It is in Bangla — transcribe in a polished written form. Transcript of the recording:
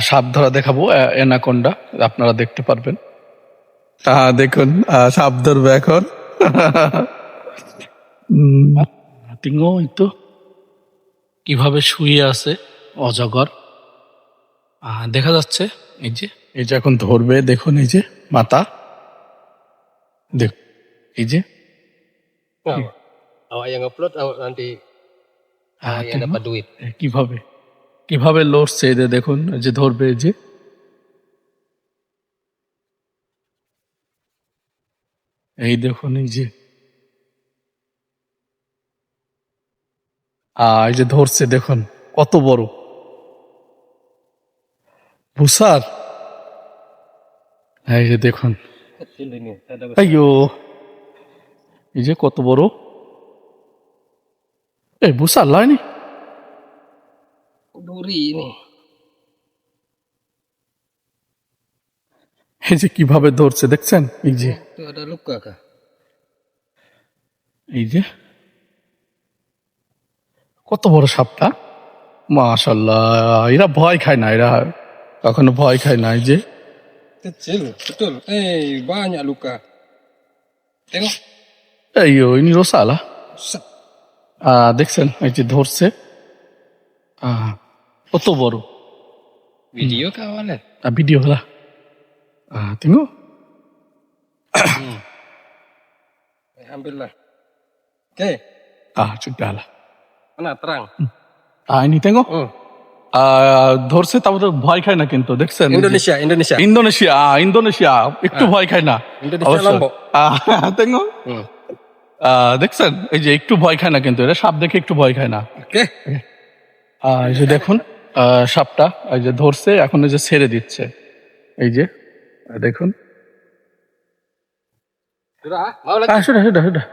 সাপ ধরা দেখাবো, অ্যানাকোন্ডা, আপনারা দেখতে পারবেন। দেখুন সাপ ধরবে এখন। টিঙ্গো তো কিভাবে শুয়ে আছে অজগর, দেখা যাচ্ছে। এই যে এখন ধরবে, দেখুন এই যে মাথা, দেখ এই যে Awak yang upload, awak nanti awak yang dapat duit. কিভাবে কিভাবে লড়ছে, এই যে দেখুন, এই যে ধরবে, এই যে এই দেখুন, এই যে এই যে ধরছে, দেখুন কত বড় ভুসার। এই যে দেখুন, Kecil ini, ada আইয়ো, এই যে কত বড়, এই ভুসার লাইনি। duri ini. এই যে কিভাবে ধরছে দেখছেন, এই যে Itu ada luka kah? এই যে কত বড় সাপটা, মাশাআল্লাহ। এরা ভয় খায় না, এরা কখনো ভয় খায় না। এই যে Kecil, betul. Banyak luka. Tengok. আইয়ো, ইনি রোসালা। Set. দেখছেন, এই যে ধরছে, কত বড়। Video kawalan. ভিডিও হলা, tengok. Ambillah. Oke. sudah lah. Mana terang? ini tengok. ধরছে, তারপরে ভয় খায় না কিন্তু, দেখছেন। Indonesia. ইন্দোনেশিয়া একটু ভয় খায় না। Indonesia Lombok. tengok. দেখছেন, এই যে একটু ভয় খায় না কিন্তু, এরা সাপ দেখে একটু ভয় খায় না। Oke. এই যে দেখুন সাপটা, এই যে ধরছে, এখন এই যে ছেড়ে দিচ্ছে, এই যে দেখুন। Sudah, mau lagi? sudah